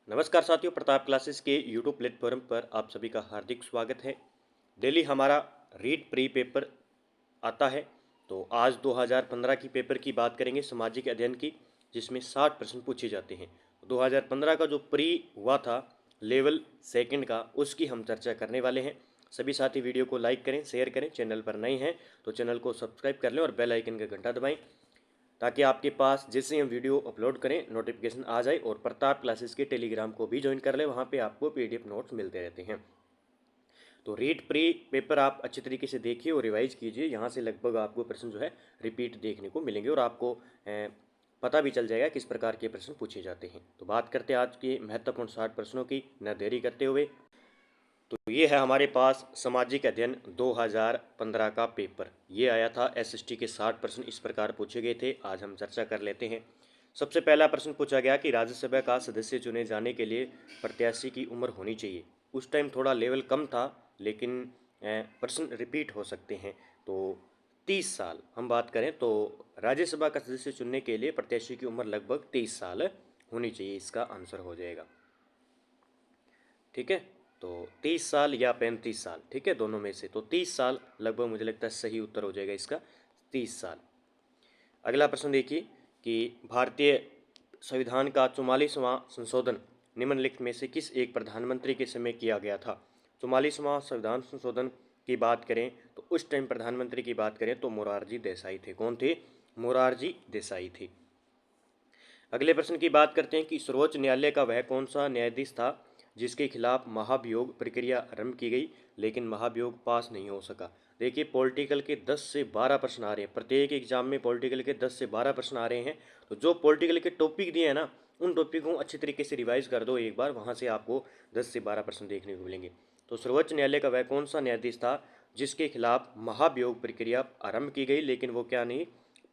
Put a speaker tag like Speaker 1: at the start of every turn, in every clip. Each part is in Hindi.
Speaker 1: नमस्कार साथियों, प्रताप क्लासेस के यूट्यूब प्लेटफॉर्म पर आप सभी का हार्दिक स्वागत है। डेली हमारा रीड प्री पेपर आता है। तो आज 2015 की पेपर की बात करेंगे, सामाजिक अध्ययन की, जिसमें 60 प्रश्न पूछे जाते हैं। 2015 का जो प्री हुआ था लेवल सेकंड का, उसकी हम चर्चा करने वाले हैं। सभी साथी वीडियो को लाइक करें, शेयर करें। चैनल पर नए हैं तो चैनल को सब्सक्राइब कर लें और बेल आइकन का घंटा दबाएं, ताकि आपके पास जैसे हम वीडियो अपलोड करें नोटिफिकेशन आ जाए। और प्रताप क्लासेस के टेलीग्राम को भी ज्वाइन कर लें, वहाँ पे आपको पीडीएफ नोट्स मिलते रहते हैं। तो रीड प्री पेपर आप अच्छी तरीके से देखिए और रिवाइज कीजिए। यहाँ से लगभग आपको प्रश्न जो है रिपीट देखने को मिलेंगे और आपको पता भी चल जाएगा किस प्रकार के प्रश्न पूछे जाते हैं। तो बात करते हैं आज के महत्वपूर्ण 60 प्रश्नों की, न देरी करते हुए। तो ये है हमारे पास सामाजिक अध्ययन 2015 का पेपर। ये आया था एसएसटी के 60 प्रश्न इस प्रकार पूछे गए थे। आज हम चर्चा कर लेते हैं। सबसे पहला प्रश्न पूछा गया कि राज्यसभा का सदस्य चुने जाने के लिए प्रत्याशी की उम्र होनी चाहिए। उस टाइम थोड़ा लेवल कम था, लेकिन प्रश्न रिपीट हो सकते हैं। तो 30 साल हम बात करें तो राज्यसभा का सदस्य चुनने के लिए प्रत्याशी की उम्र लगभग 30 साल होनी चाहिए। इसका आंसर हो जाएगा। ठीक है, तो 30 साल या 35 साल, ठीक है, दोनों में से। तो 30 साल लगभग मुझे लगता है सही उत्तर हो जाएगा इसका, 30 साल। अगला प्रश्न देखिए कि भारतीय संविधान का 44वां संशोधन निम्नलिखित में से किस एक प्रधानमंत्री के समय किया गया था। 44वां संविधान संशोधन की बात करें तो उस टाइम प्रधानमंत्री की बात करें तो मोरारजी देसाई थे। कौन थे? मोरारजी देसाई थे। अगले प्रश्न की बात करते हैं कि सर्वोच्च न्यायालय का वह कौन सा न्यायाधीश था जिसके खिलाफ महाभियोग प्रक्रिया आरंभ की गई लेकिन महाभियोग पास नहीं हो सका। देखिए, पॉलिटिकल के 10 से 12 प्रश्न आ रहे हैं। प्रत्येक एग्जाम में पॉलिटिकल के 10 से 12 प्रश्न आ रहे हैं। तो जो पॉलिटिकल के टॉपिक दिए हैं ना, उन टॉपिक को अच्छी तरीके से रिवाइज कर दो एक बार, वहाँ से आपको 10 से 12 प्रश्न देखने को मिलेंगे। तो सर्वोच्च न्यायालय का वह कौन सा न्यायाधीश था जिसके खिलाफ महाभियोग प्रक्रिया आरंभ की गई लेकिन वो क्या नहीं,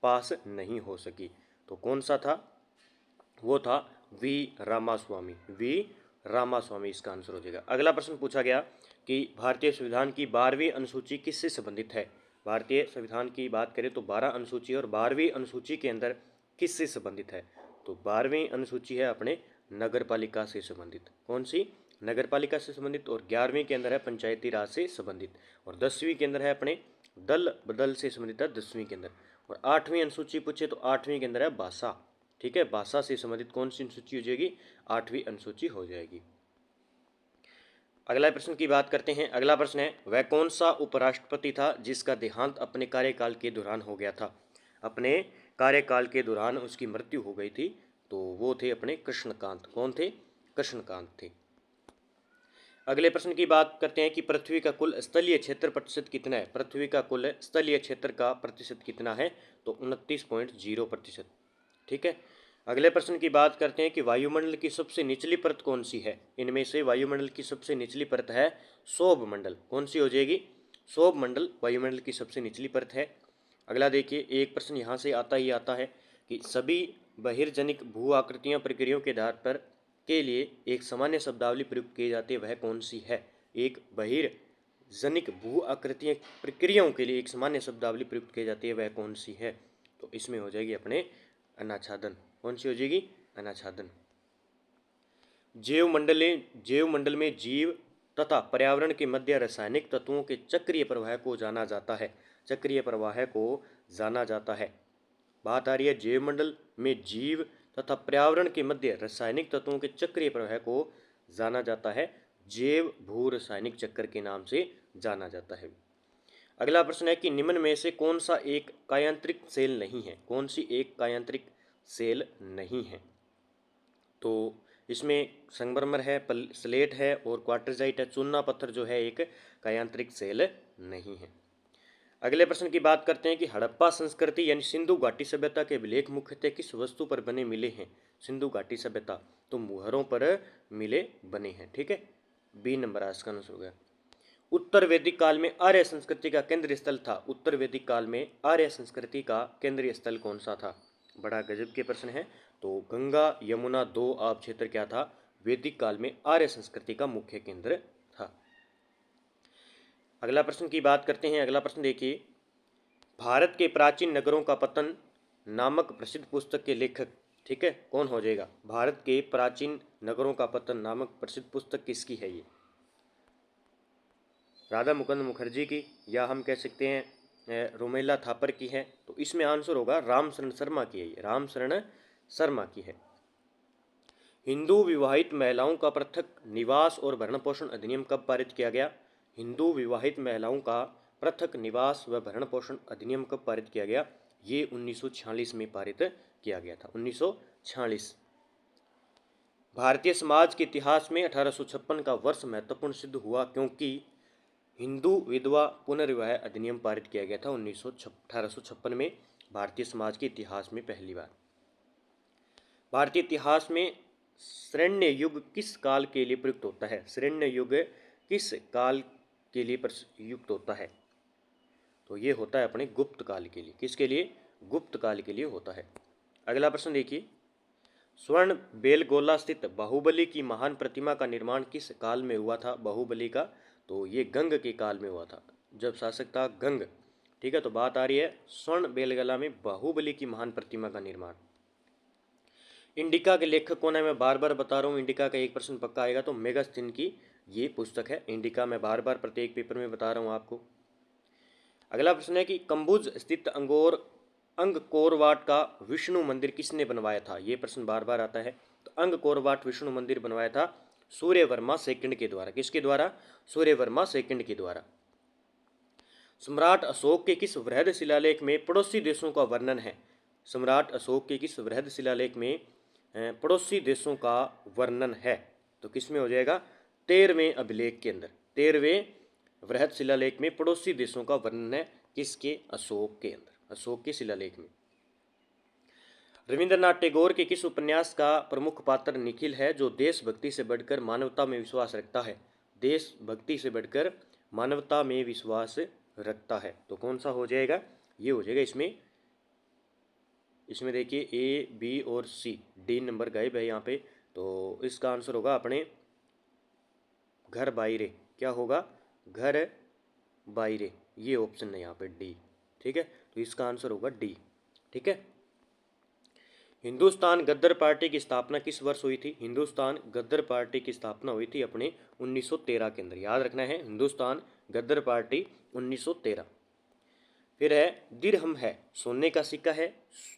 Speaker 1: पास नहीं हो सकी। तो कौन सा था? वो था वी रामास्वामी। वी रामास्वामी इसका आंसर हो जाएगा। अगला प्रश्न पूछा गया कि भारतीय संविधान की 12वीं अनुसूची किससे संबंधित है। भारतीय संविधान की बात करें तो 12 अनुसूची, और 12वीं अनुसूची के अंदर किससे संबंधित है? तो 12वीं अनुसूची है अपने नगर पालिका से संबंधित। कौन सी? नगर पालिका से संबंधित। और 11वीं के अंदर है पंचायती राज से संबंधित। और 10वीं के अंदर है अपने दल बदल से संबंधित है, 10वीं के अंदर। और 8वीं अनुसूची पूछे तो 8वीं के अंदर है भाषा। ठीक है, भाषा से संबंधित कौन सी अनुसूची हो जाएगी? 8वीं अनुसूची हो जाएगी। अगला प्रश्न की बात करते हैं। अगला प्रश्न है, वह कौन सा उपराष्ट्रपति था जिसका देहांत अपने कार्यकाल के दौरान हो गया था। अपने कार्यकाल के दौरान उसकी मृत्यु हो गई थी। तो वो थे अपने कृष्णकांत। कौन थे? कृष्णकांत थे। अगले प्रश्न की बात करते हैं कि पृथ्वी का कुल स्थलीय क्षेत्र प्रतिशत कितना है। पृथ्वी का कुल स्थलीय क्षेत्र का प्रतिशत कितना है? तो 29.0%। ठीक है। अगले प्रश्न की बात करते हैं कि वायुमंडल की सबसे निचली परत कौन सी है। इनमें से वायुमंडल की सबसे निचली परत है सौभ मंडल। कौन सी हो जाएगी? सौभ मंडल वायुमंडल की सबसे निचली परत है। अगला देखिए, एक प्रश्न यहाँ से आता ही आता है कि सभी बहिर्जनिक भू आकृतियाँ प्रक्रियाओं के आधार पर के लिए एक सामान्य शब्दावली प्रयुक्त की जाती है, वह कौन सी है। एक बहिर्जनिक भू आकृतियाँ प्रक्रियाओं के लिए एक सामान्य शब्दावली प्रयुक्त की जाती है, वह कौन सी है। तो इसमें हो जाएगी अपने अनाच्छादन। कौन सी हो जाएगी? अनाच्छादन। जैव मंडल में जीव तथा पर्यावरण के मध्य रासायनिक तत्वों के चक्रीय प्रवाह को जाना जाता है। चक्रीय प्रवाह को जाना जाता है। बात आ रही है जैव मंडल में जीव तथा पर्यावरण के मध्य रासायनिक तत्वों के चक्रीय प्रवाह को जाना जाता है, जैव भू रासायनिक चक्र के नाम से जाना जाता है। अगला प्रश्न है कि निम्न में से कौन सा एक कायांतरिक सेल नहीं है। कौन सी एक कायांतरिक सेल नहीं है? तो इसमें संगमरमर है, स्लेट है और क्वार्टरजाइट है। चूना पत्थर जो है एक कायांतरिक सेल नहीं है। अगले प्रश्न की बात करते हैं कि हड़प्पा संस्कृति यानी सिंधु घाटी सभ्यता के अभिलेख मुख्यतः किस वस्तु पर बने मिले हैं। सिंधु घाटी सभ्यता तो मुहरों पर मिले बने हैं। ठीक है, बी नंबर इसका आंसर हो गया। उत्तर वैदिक काल में आर्य संस्कृति का केंद्रीय स्थल था। उत्तर वैदिक काल में आर्य संस्कृति का केंद्रीय स्थल कौन सा था? बड़ा गजब के प्रश्न है। तो गंगा यमुना दो आब क्षेत्र क्या था? वैदिक काल में आर्य संस्कृति का मुख्य केंद्र था। अगला प्रश्न की बात करते हैं। अगला प्रश्न देखिए, भारत के प्राचीन नगरों का पतन नामक प्रसिद्ध पुस्तक के लेखक, ठीक है, कौन हो जाएगा? भारत के प्राचीन नगरों का पतन नामक प्रसिद्ध पुस्तक किसकी है ये? राधा मुकुंद मुखर्जी की, या हम कह सकते हैं रोमेला थापर की है। तो इसमें आंसर होगा रामशरण शर्मा की है, ये रामशरण शर्मा की है। हिंदू विवाहित महिलाओं का पृथक निवास और भरण पोषण अधिनियम कब पारित किया गया? हिंदू विवाहित महिलाओं का पृथक निवास व भरण पोषण अधिनियम कब पारित किया गया? ये 1946 में पारित किया गया था, 1946। भारतीय समाज के इतिहास में 1856 का वर्ष महत्वपूर्ण सिद्ध हुआ क्योंकि हिंदू विधवा पुनर्विवाह अधिनियम पारित किया गया था 1856 में, भारतीय समाज के इतिहास में पहली बार। भारतीय इतिहास में श्रेण्य युग किस काल के लिए प्रयुक्त होता है? श्रेण्य युग किस काल के लिए प्रयुक्त होता है? तो ये होता है अपने गुप्त काल के लिए। किसके लिए? गुप्त काल के लिए होता है। अगला प्रश्न देखिए, स्वर्ण बेलगोला स्थित बाहुबली की महान प्रतिमा का निर्माण किस काल में हुआ था? बाहुबली का, तो ये गंग के काल में हुआ था, जब शासक था गंग। ठीक है, तो बात आ रही है स्वर्ण बेलगोला में बाहुबली की महान प्रतिमा का निर्माण। इंडिका के लेखक कौन है? मैं बार बार बता रहा हूँ, इंडिका का एक प्रश्न पक्का आएगा, तो मेगास्थिन की ये पुस्तक है इंडिका। मैं बार बार प्रत्येक पेपर में बता रहा हूँ आपको। अगला प्रश्न है कि कंबुज स्थित अंगकोरवाट का विष्णु मंदिर किसने बनवाया था? ये प्रश्न बार बार आता है। तो अंगकोरवाट विष्णु मंदिर बनवाया था सूर्यवर्मा सेकंड के द्वारा। किसके द्वारा? सूर्यवर्मा सेकंड के द्वारा। सम्राट अशोक के किस वृहद शिलालेख में पड़ोसी देशों का वर्णन है? सम्राट अशोक के किस वृहद शिलालेख में पड़ोसी देशों का वर्णन है? तो किसमें हो जाएगा? 13वें अभिलेख के अंदर। 13वें वृहद शिलालेख में पड़ोसी देशों का वर्णन है। किसके? अशोक के अंदर, अशोक के शिलालेख में। रविंद्रनाथ टैगोर के किस उपन्यास का प्रमुख पात्र निखिल है, जो देशभक्ति से बढ़कर मानवता में विश्वास रखता है? देशभक्ति से बढ़कर मानवता में विश्वास रखता है। तो कौन सा हो जाएगा? ये हो जाएगा इसमें देखिए ए, बी और सी, डी नंबर गायब है यहाँ पे। तो इसका आंसर होगा अपने घर बायरे। क्या होगा? घर बायरे, ये ऑप्शन है यहाँ पे डी। ठीक है, तो इसका आंसर होगा डी। ठीक है। हिंदुस्तान गद्दर पार्टी की स्थापना किस वर्ष हुई थी? हिंदुस्तान गद्दर पार्टी की स्थापना हुई थी अपने 1913 के अंदर। याद रखना है, हिंदुस्तान गद्दर पार्टी 1913। फिर है दिरहम है सोने का सिक्का है,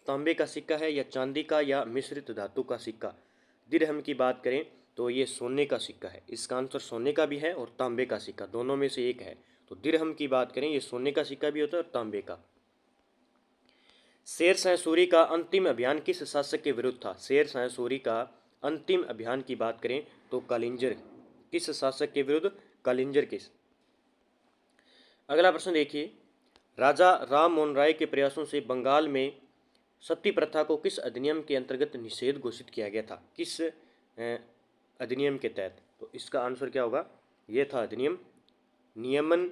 Speaker 1: तांबे का सिक्का है, या चांदी का, या मिश्रित धातु का सिक्का? दिरहम की बात करें तो ये सोने का सिक्का है। इसका आंसर सोने का भी है और तांबे का सिक्का, दोनों में से एक है। तो दिरहम की बात करें, ये सोने का सिक्का भी होता है और तांबे का। शेर शाह सूरी का अंतिम अभियान किस शासक के विरुद्ध था? शेर शाह सूरी का अंतिम अभियान की बात करें तो कालिंजर। किस शासक के विरुद्ध? कालिंजर के। अगला प्रश्न देखिए, राजा राम मोहन राय के प्रयासों से बंगाल में सती प्रथा को किस अधिनियम के अंतर्गत निषेध घोषित किया गया था? किस अधिनियम के तहत? तो इसका आंसर क्या होगा? यह था अधिनियम नियमन।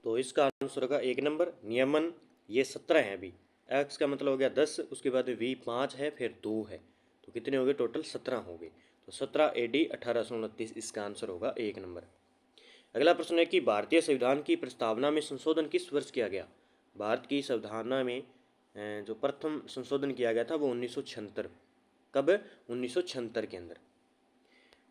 Speaker 1: तो इसका आंसर होगा एक नंबर नियमन। ये 17 है अभी। एक्स का मतलब हो गया 10, उसके बाद वी 5 है, फिर 2 है, तो कितने हो गए टोटल? 17 हो गए। तो 17 AD 1829 इसका आंसर होगा एक नंबर। अगला प्रश्न है कि भारतीय संविधान की प्रस्तावना में संशोधन किस वर्ष किया गया? भारत की संविधान में जो प्रथम संशोधन किया गया था वो 1976। कब? 1976 के अंदर।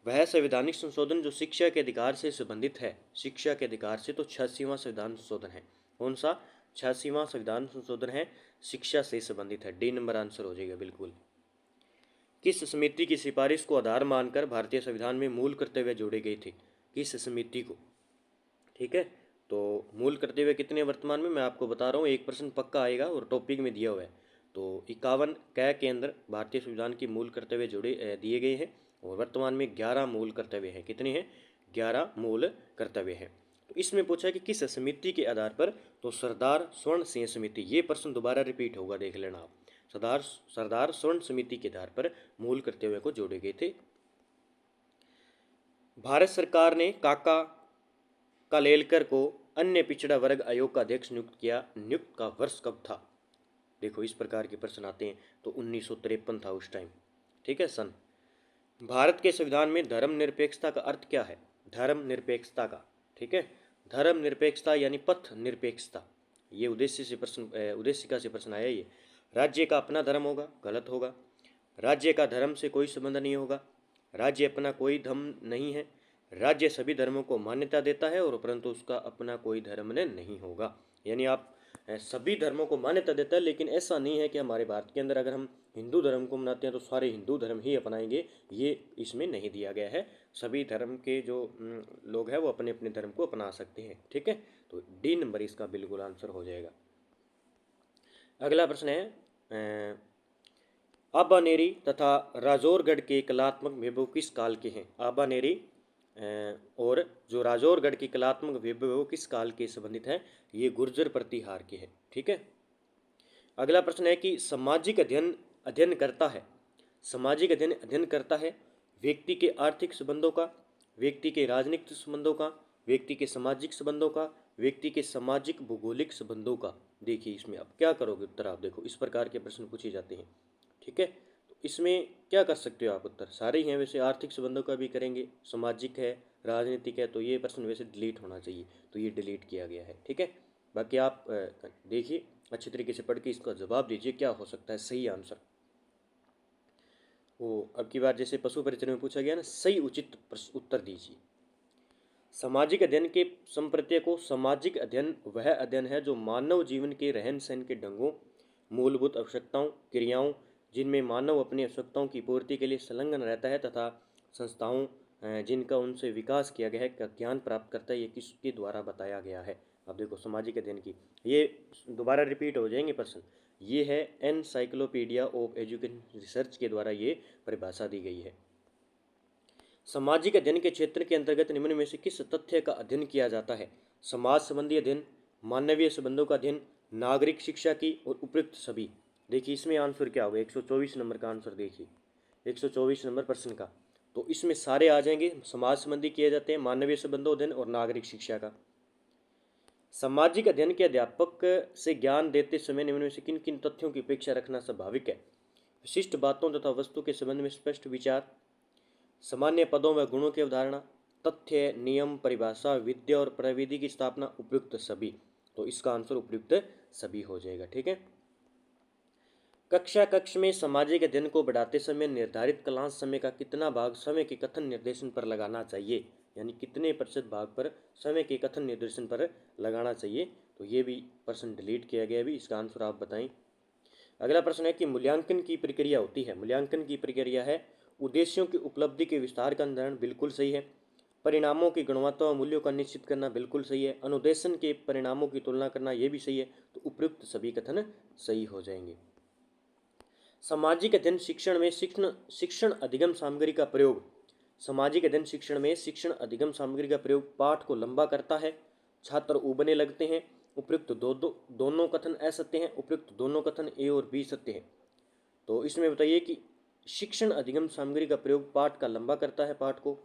Speaker 1: वह संवैधानिक संशोधन जो शिक्षा के अधिकार से संबंधित है, शिक्षा के अधिकार से, तो 86वां संविधान संशोधन है। कौन सा? 86वां संविधान संशोधन है, शिक्षा से संबंधित है। डी नंबर आंसर हो जाएगा बिल्कुल। किस समिति की सिफारिश को आधार मानकर भारतीय संविधान में मूल कर्तव्य जोड़े गए थे? किस समिति को? ठीक है, तो मूल कर्तव्य कितने वर्तमान में? मैं आपको बता रहा हूँ, एक प्रश्न पक्का आएगा और टॉपिक में दिया हुआ है। तो 51 कै के अंदर भारतीय संविधान की मूल कर्तव्य जोड़े दिए गए हैं और वर्तमान में 11 मूल कर्तव्य हैं। कितने हैं? 11 मूल कर्तव्य हैं। तो इसमें पूछा कि किस समिति के आधार पर? तो सरदार स्वर्ण सिंह समिति। ये प्रश्न दोबारा रिपीट होगा, देख लेना आप। सरदार स्वर्ण समिति के आधार पर मूल कर्तव्य को जोड़े गए थे। भारत सरकार ने काका कालेलकर को अन्य पिछड़ा वर्ग आयोग का अध्यक्ष नियुक्त किया। नियुक्त का वर्ष कब था? देखो इस प्रकार के प्रश्न आते हैं। तो 1953 था उस टाइम। ठीक है, सन। भारत के संविधान में धर्मनिरपेक्षता का अर्थ क्या है? धर्मनिरपेक्षता का, ठीक है, धर्मनिरपेक्षता यानी पथ निरपेक्षता। ये उद्देश्यिका से प्रश्न आया। ये राज्य का अपना धर्म होगा, गलत होगा। राज्य का धर्म से कोई संबंध नहीं होगा। राज्य अपना कोई धर्म नहीं है। राज्य सभी धर्मों को मान्यता देता है और परंतु उसका अपना कोई धर्म नहीं होगा। यानी आप सभी धर्मों को मान्यता देता है, लेकिन ऐसा नहीं है कि हमारे भारत के अंदर अगर हम हिंदू धर्म को मनाते हैं तो सारे हिंदू धर्म ही अपनाएंगे, ये इसमें नहीं दिया गया है। सभी धर्म के जो लोग हैं वो अपने अपने धर्म को अपना सकते हैं। ठीक है, तो डी नंबर इसका बिल्कुल आंसर हो जाएगा। अगला प्रश्न है, आबानेरी तथा राजौरगढ़ के कलात्मक वैभव किस काल के हैं? आबानेरी और जो राजौरगढ़ की कलात्मक वैभव किस काल के संबंधित हैं? ये गुर्जर प्रतिहार के हैं। ठीक है, अगला प्रश्न है कि सामाजिक अध्ययन अध्ययन करता है, सामाजिक अध्ययन अध्ययन करता है व्यक्ति के आर्थिक संबंधों का, व्यक्ति के राजनीतिक संबंधों का, व्यक्ति के सामाजिक संबंधों का, व्यक्ति के सामाजिक भूगोलिक संबंधों का। देखिए इसमें आप क्या करोगे उत्तर, आप देखो इस प्रकार के प्रश्न पूछे जाते हैं। ठीक है, तो इसमें क्या कर सकते हो आप उत्तर, सारे ही हैं वैसे, आर्थिक संबंधों का भी करेंगे, सामाजिक है, राजनीतिक है, तो ये प्रश्न वैसे डिलीट होना चाहिए, तो ये डिलीट किया गया है। ठीक है, बाकी आप देखिए अच्छी तरीके से पढ़ के इसका जवाब दीजिए क्या हो सकता है सही आंसर। वो अब की बार जैसे पशु परिचय में पूछा गया ना, सही उचित उत्तर दीजिए। सामाजिक अध्ययन के संप्रत्यय को, सामाजिक अध्ययन वह अध्ययन है जो मानव जीवन के रहन सहन के ढंगों, मूलभूत आवश्यकताओं, क्रियाओं जिनमें मानव अपनी आवश्यकताओं की पूर्ति के लिए संलग्न रहता है, तथा संस्थाओं जिनका उनसे विकास किया गया है का ज्ञान प्राप्त करता है, ये किसके द्वारा बताया गया है? अब देखो सामाजिक अध्ययन की, ये दोबारा रिपीट हो जाएंगे प्रश्न। ये है एनसाइक्लोपीडिया ऑफ एजुकेशन रिसर्च के द्वारा ये परिभाषा दी गई है। सामाजिक अध्ययन के क्षेत्र के अंतर्गत निम्न में से किस तथ्य का अध्ययन किया जाता है? समाज संबंधी अध्ययन, मानवीय संबंधों का अध्ययन, नागरिक शिक्षा की और उपयुक्त सभी। देखिए इसमें आंसर क्या होगा, 124 नंबर का आंसर देखिए, 124 नंबर प्रश्न का, तो इसमें सारे आ जाएंगे, समाज संबंधी किए जाते हैं, मानवीय संबंधों अध्ययन और नागरिक शिक्षा का। सामाजिक अध्ययन के अध्यापक से ज्ञान देते समय निम्न में से किन किन तथ्यों की अपेक्षा रखना स्वाभाविक है? विशिष्ट बातों तथा वस्तु के संबंध में स्पष्ट विचार, सामान्य पदों व गुणों की अवधारणा, तथ्य, नियम, परिभाषा, विद्या और प्रविधि की स्थापना, उपयुक्त सभी। तो इसका आंसर उपयुक्त सभी हो जाएगा। ठीक है, कक्ष में सामाजिक अध्ययन को बढ़ाते समय निर्धारित क्लास समय का कितना भाग समय के कथन निर्देशन पर लगाना चाहिए? यानी कितने प्रतिशत भाग पर समय के कथन निर्देशन पर लगाना चाहिए? तो ये भी प्रश्न डिलीट किया गया भी, इसका आंसर आप बताएं। अगला प्रश्न है कि मूल्यांकन की प्रक्रिया होती है, मूल्यांकन की प्रक्रिया है उद्देश्यों की उपलब्धि के विस्तार का निर्धारण, बिल्कुल सही है। परिणामों की गुणवत्ता और मूल्यों का निश्चित करना, बिल्कुल सही है। अनुदेशन के परिणामों की तुलना करना, यह भी सही है। तो उपयुक्त सभी कथन सही हो जाएंगे। सामाजिक अध्ययन शिक्षण में शिक्षण अधिगम सामग्री का प्रयोग, सामाजिक अध्ययन शिक्षण में शिक्षण अधिगम सामग्री का प्रयोग पाठ को लंबा करता है, छात्र उबने लगते हैं, उपयुक्त दोनों कथन असत्य हैं, उपयुक्त दोनों कथन ए और बी सत्य हैं। तो इसमें बताइए कि शिक्षण अधिगम सामग्री का प्रयोग पाठ का लंबा करता है, पाठ को,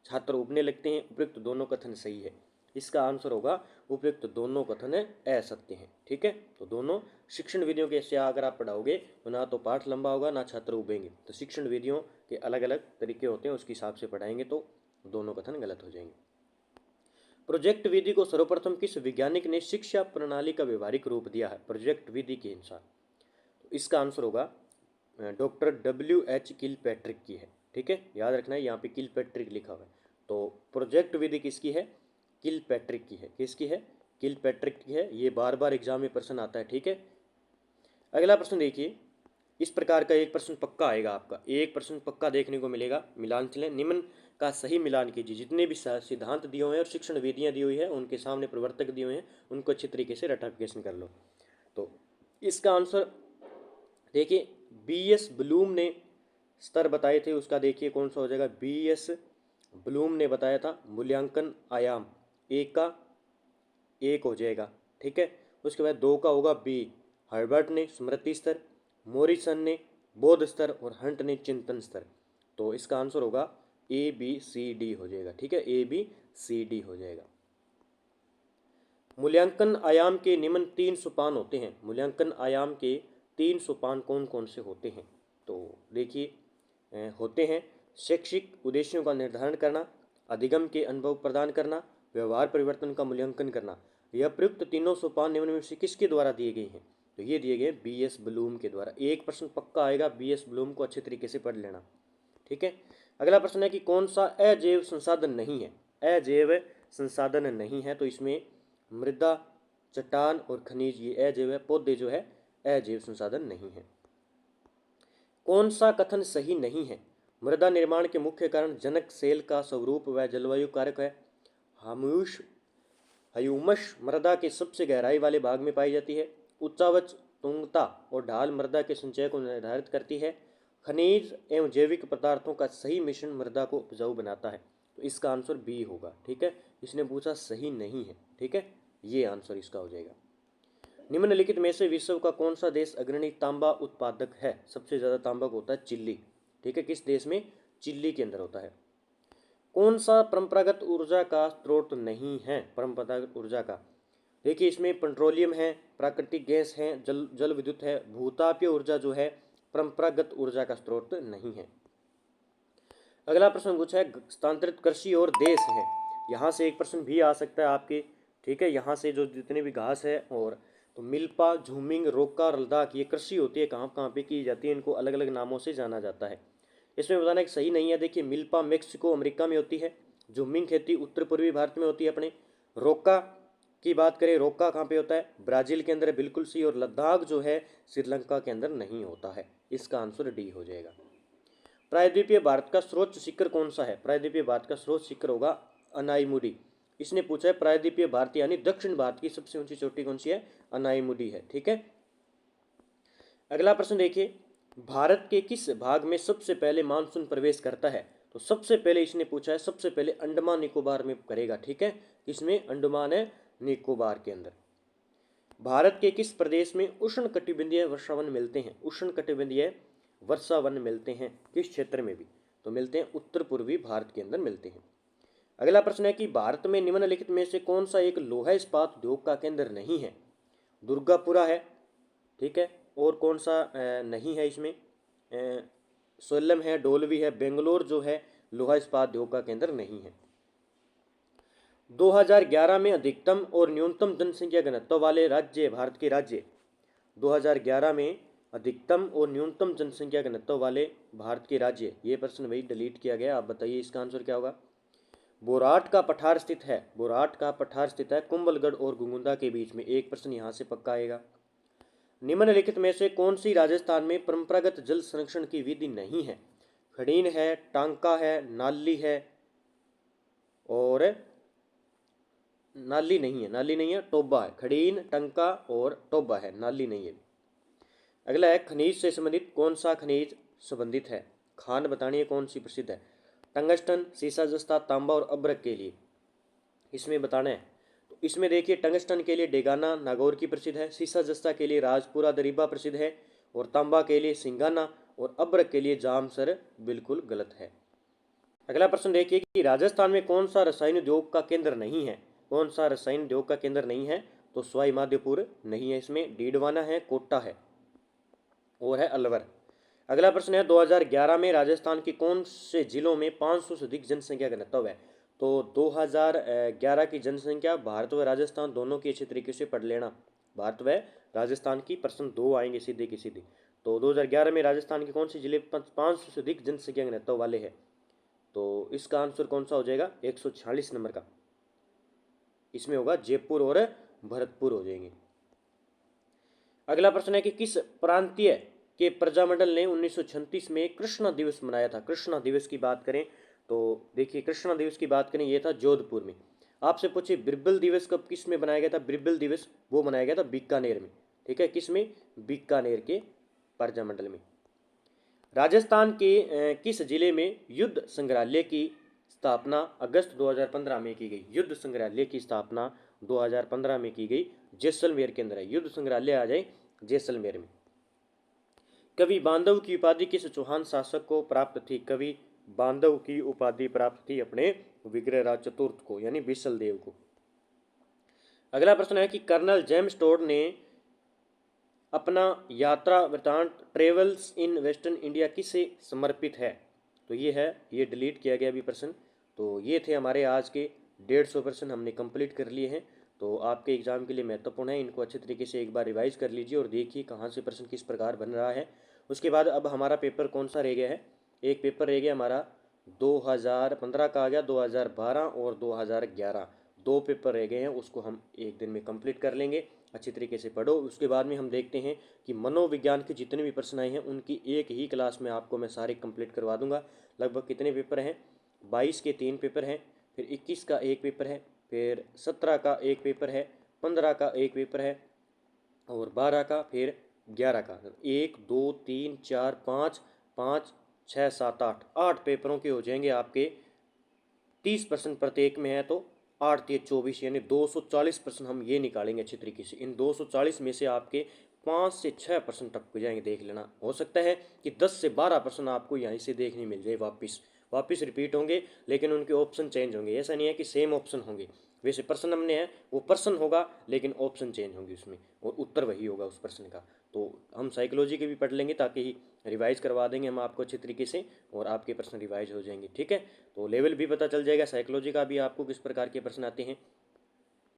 Speaker 1: छात्र उबने लगते हैं, उपयुक्त दोनों कथन सही है। इसका आंसर होगा उपयुक्त दोनों कथन असत्य हैं। ठीक है, तो दोनों शिक्षण विधियों के से अगर आप पढ़ाओगे तो ना तो पाठ लंबा होगा ना छात्र उबेंगे। तो शिक्षण विधियों के अलग अलग तरीके होते हैं, उसके हिसाब से पढ़ाएंगे तो दोनों कथन गलत हो जाएंगे। प्रोजेक्ट विधि को सर्वप्रथम किस वैज्ञानिक ने शिक्षा प्रणाली का व्यवहारिक रूप दिया है? प्रोजेक्ट विधि के अनुसार तो इसका आंसर होगा डॉक्टर WH किलपैट्रिक की है। ठीक है, याद रखना है यहाँ पे किलपैट्रिक लिखा हुआ है। तो प्रोजेक्ट विधि किसकी है? किलपैट्रिक की है। किसकी है? किलपैट्रिक की है। ये बार बार एग्जाम में प्रश्न आता है। ठीक है, अगला प्रश्न देखिए, इस प्रकार का एक प्रश्न पक्का आएगा आपका, एक प्रश्न पक्का देखने को मिलेगा। मिलान चलें, निम्न का सही मिलान कीजिए। जितने भी सिद्धांत दिए हुए हैं और शिक्षण विधियाँ दी हुई है, उनके सामने प्रवर्तक दिए हुए हैं, उनको अच्छी तरीके से रेटिफिकेशन कर लो। तो इसका आंसर देखिए, BS ब्लूम ने स्तर बताए थे, उसका देखिए कौन सा हो जाएगा। BS ब्लूम ने बताया था मूल्यांकन आयाम एक का 1 हो जाएगा। ठीक है, उसके बाद 2 का होगा B, हर्बर्ट ने स्मृति स्तर, मोरिसन ने बोध स्तर और हंट ने चिंतन स्तर। तो इसका आंसर होगा ABCD हो जाएगा। ठीक है, ABCD हो जाएगा। मूल्यांकन आयाम के निम्न 3 सोपान होते हैं। मूल्यांकन आयाम के 3 सोपान कौन कौन से होते हैं? तो देखिए होते हैं शैक्षिक उद्देश्यों का निर्धारण करना, अधिगम के अनुभव प्रदान करना, व्यवहार परिवर्तन का मूल्यांकन करना। यह प्रयुक्त तीनों सोपान निम्न में से किसके द्वारा दिए गए हैं? तो ये दिए गए BS ब्लूम के द्वारा। एक प्रश्न पक्का आएगा, BS ब्लूम को अच्छे तरीके से पढ़ लेना, ठीक है। अगला प्रश्न है कि कौन सा अजैव संसाधन नहीं है। अजैव संसाधन नहीं है, तो इसमें मृदा, चट्टान और खनिज ये अजैव है, पौधे जो है अजैव संसाधन नहीं है। कौन सा कथन सही नहीं है। मृदा निर्माण के मुख्य कारण जनक सेल का स्वरूप व जलवायु कारक है। ह्यूमस ह्यूमस मृदा के सबसे गहराई वाले भाग में पाई जाती है। उच्चावच, तुंगता और ढाल मृदा के संचय को निर्धारित करती है। खनिज एवं जैविक पदार्थों का सही मिश्रण मृदा को उपजाऊ बनाता है। तो इसका आंसर बी होगा, ठीक है। इसने पूछा सही नहीं है, ठीक है, ये आंसर इसका हो जाएगा। निम्नलिखित में से विश्व का कौन सा देश अग्रणी तांबा उत्पादक है। सबसे ज्यादा तांबा होता है चिली, ठीक है। किस देश में? चिली के अंदर होता है। कौन सा परंपरागत ऊर्जा का स्रोत नहीं है। परंपरागत ऊर्जा का, देखिए इसमें पेट्रोलियम है, प्राकृतिक गैस है, जल विद्युत है। भूतापीय ऊर्जा जो है परंपरागत ऊर्जा का स्रोत नहीं है। अगला प्रश्न पूछा है स्थानांतरित कृषि और देश है। यहाँ से एक प्रश्न भी आ सकता है आपके, ठीक है। यहाँ से जो जितने भी घास है और तो मिल्पा, झूमिंग, रोका, लद्दाख, ये कृषि होती है, कहाँ कहाँ पे की जाती है, इनको अलग अलग नामों से जाना जाता है। इसमें बताना कि सही नहीं है। देखिए मिल्पा मेक्सिको अमेरिका में होती है, झूमिंग खेती उत्तर पूर्वी भारत में होती है अपने। रोका की बात करें, रोका कहाँ पे होता है? ब्राजील के अंदर है, बिल्कुल सही। और लद्दाख जो है श्रीलंका के अंदर नहीं होता है। इसका आंसर डी हो जाएगा। प्रायद्वीपीय भारत का सर्वोच्च शिखर कौन सा है। प्रायद्वीपीय भारत का सर्वोच्च शिखर होगा अनाईमुडी। इसने पूछा है प्रायद्वीपीय भारत यानी दक्षिण भारत की सबसे ऊंची चोटी कौन सी है? अनाईमुडी है, ठीक है। अगला प्रश्न देखिए, भारत के किस भाग में सबसे पहले मानसून प्रवेश करता है। तो सबसे पहले इसने पूछा है, सबसे पहले अंडमान निकोबार में करेगा, ठीक है। इसमें अंडमान है निकोबार के अंदर। भारत के किस प्रदेश में उष्ण कटिबंधीय वर्षावन मिलते हैं। उष्ण कटिबंधीय वर्षावन मिलते हैं किस क्षेत्र में भी? तो मिलते हैं उत्तर पूर्वी भारत के अंदर मिलते हैं। अगला प्रश्न है कि भारत में निम्नलिखित में से कौन सा एक लोहा इस्पात उद्योग का केंद्र नहीं है। दुर्गापुरा है, ठीक है। और कौन सा नहीं है इसमें? सोलम है, डोलवी है। बेंगलोर जो है लोहा इस्पात उद्योग का केंद्र नहीं है। 2011 में अधिकतम और न्यूनतम जनसंख्या घनत्व वाले राज्य भारत के राज्य। 2011 में अधिकतम और न्यूनतम जनसंख्या घनत्व वाले भारत के राज्य। ये प्रश्न भाई डिलीट किया गया, आप बताइए इसका आंसर क्या होगा। बोराट का पठार स्थित है, बोराट का पठार स्थित है कुंभलगढ़ और गुंगुंदा के बीच में। एक प्रश्न यहाँ से पक्का आएगा। निम्नलिखित में से कौन सी राजस्थान में परंपरागत जल संरक्षण की विधि नहीं है। खड़ीन है, टांका है, नाली है, और नाली नहीं है, नाली नहीं है, टोबा है। खड़ीन, टंका और टोबा है, नाली नहीं है। अगला है खनिज से संबंधित कौन सा खनिज संबंधित है। खान बतानी है कौन सी प्रसिद्ध है। टंगस्टन, सीसा जस्ता, तांबा और अब्रक के लिए इसमें बताना है। तो इसमें देखिए टंगस्टन के लिए डेगाना नागौर की प्रसिद्ध है, सीसा जस्ता के लिए राजपुरा दरीबा प्रसिद्ध है, और तांबा के लिए सिंगाना, और अब्रक के लिए जामसर बिल्कुल गलत है। अगला प्रश्न देखिए कि राजस्थान में कौन सा रसायन उद्योग का केंद्र नहीं है। कौन सा रसायन उद्योग का केंद्र नहीं है? तो सवाई माधोपुर नहीं है इसमें, डीडवाना है, कोटा है, और है अलवर। अगला प्रश्न है 2011 में राजस्थान के कौन से जिलों में 500 से अधिक जनसंख्या घनत्व है। तो 2011 की जनसंख्या भारत व राजस्थान दोनों की अच्छी तरीके से पढ़ लेना। भारत व राजस्थान की प्रश्न दो आएंगे सीधे की सीधे। तो 2011 में राजस्थान के कौन से जिले 500 से अधिक जनसंख्या घनत्व वाले हैं। तो इसका आंसर कौन सा हो जाएगा? 146 नंबर का। इसमें होगा जयपुर और भरतपुर हो जाएंगे। अगला प्रश्न है कि किस प्रांतीय के प्रजामंडल ने 1936 में कृष्णा दिवस मनाया था। कृष्णा दिवस की बात करें तो देखिए कृष्णा दिवस की बात करें, ये था जोधपुर में। आपसे पूछे बिरबल दिवस कब किस में बनाया गया था। बिरबल दिवस वो मनाया गया था बीकानेर में, ठीक है। किस में? बीकानेर के प्रजामंडल में। राजस्थान के किस जिले में युद्ध संग्रहालय की स्थापना अगस्त 2015 में की गई। युद्ध संग्रहालय की स्थापना 2015 में की गई, जैसलमेर के अंदर है। युद्ध संग्रहालय आ जाए जैसलमेर में। कवि बांधव की उपाधि किस चौहान शासक को प्राप्त थी। कवि बांधव की उपाधि प्राप्त थी अपने विग्रहराज चतुर्थ को, यानी बिसल देव को। अगला प्रश्न है कि कर्नल जेम्स टोड ने अपना यात्रा वृतांत ट्रेवल्स इन वेस्टर्न इंडिया किसे समर्पित है। तो ये है, ये डिलीट किया गया अभी प्रश्न। तो ये थे हमारे आज के 150 प्रश्न हमने कंप्लीट कर लिए हैं। तो आपके एग्ज़ाम के लिए महत्वपूर्ण है। इनको अच्छे तरीके से एक बार रिवाइज़ कर लीजिए और देखिए कहाँ से प्रश्न किस प्रकार बन रहा है। उसके बाद अब हमारा पेपर कौन सा रह गया है, एक पेपर रह गया हमारा 2015 का आ गया, 2012 और 2011 दो पेपर रह गए हैं, उसको हम एक दिन में कंप्लीट कर लेंगे। अच्छी तरीके से पढ़ो। उसके बाद में हम देखते हैं कि मनोविज्ञान के जितने भी प्रश्न आए हैं उनकी एक ही क्लास में आपको मैं सारे कंप्लीट करवा दूंगा। लगभग कितने पेपर हैं, 22 के 3 पेपर हैं, फिर 21 का एक पेपर है, फिर 17 का एक पेपर है, 15 का एक पेपर है और 12 का, फिर 11 का। 1 2 3 4 5 5 6 7 8 पेपरों के हो जाएंगे आपके। 30% प्रत्येक में है तो 8 3 24 यानी 240% हम ये निकालेंगे अच्छी तरीके से। इन 240 में से आपके 5 से 6% टपक जाएंगे, देख लेना। हो सकता है कि 10 से 12% आपको यहीं से देखने मिल जाए, वापस रिपीट होंगे, लेकिन उनके ऑप्शन चेंज होंगे। ऐसा नहीं है कि सेम ऑप्शन होंगे। वैसे प्रश्न हमने है वो प्रश्न होगा, लेकिन ऑप्शन चेंज होंगे उसमें और उत्तर वही होगा उस प्रश्न का। तो हम साइकोलॉजी के भी पढ़ लेंगे ताकि रिवाइज करवा देंगे हम आपको अच्छे तरीके से और आपके प्रश्न रिवाइज हो जाएंगे, ठीक है। तो लेवल भी पता चल जाएगा साइकोलॉजी का भी आपको किस प्रकार के प्रश्न आते हैं।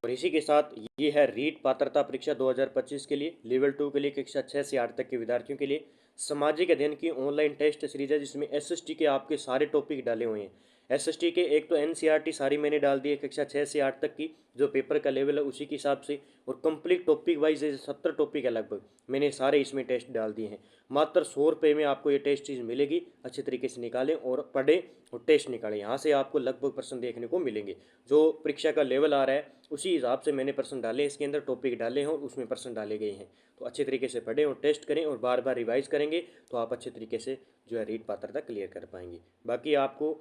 Speaker 1: और इसी के साथ ये है रीट पात्रता परीक्षा 2025 के लिए, लेवल 2 के लिए कक्षा 6 से 8 तक के विद्यार्थियों के लिए सामाजिक अध्ययन की ऑनलाइन टेस्ट सीरीज है, जिसमें एसएसटी के आपके सारे टॉपिक डाले हुए हैं। एसएसटी के एक तो एनसीईआरटी सारी मैंने डाल दी है कक्षा 6 से 8 तक की, जो पेपर का लेवल है उसी के हिसाब से, और कंप्लीट टॉपिक वाइज 70 टॉपिक है लगभग, मैंने सारे इसमें टेस्ट डाल दिए हैं। मात्र 100 रुपये में आपको ये टेस्ट चीज़ मिलेगी। अच्छे तरीके से निकालें और पढ़ें और टेस्ट निकालें, यहाँ से आपको लगभग प्रश्न देखने को मिलेंगे। जो परीक्षा का लेवल आ रहा है उसी हिसाब से मैंने प्रश्न डाले, इसके अंदर टॉपिक डाले हैं और उसमें प्रश्न डाले गए हैं। तो अच्छे तरीके से पढ़ें और टेस्ट करें और बार बार रिवाइज करेंगे तो आप अच्छे तरीके से जो है रीट पात्रता क्लियर कर पाएंगे। बाकी आपको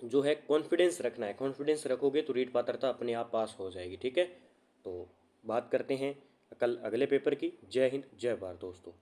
Speaker 1: जो है कॉन्फिडेंस रखना है, कॉन्फिडेंस रखोगे तो रीट पात्रता अपने आप पास हो जाएगी, ठीक है। तो बात करते हैं कल अगले पेपर की। जय हिंद, जय भारत दोस्तों।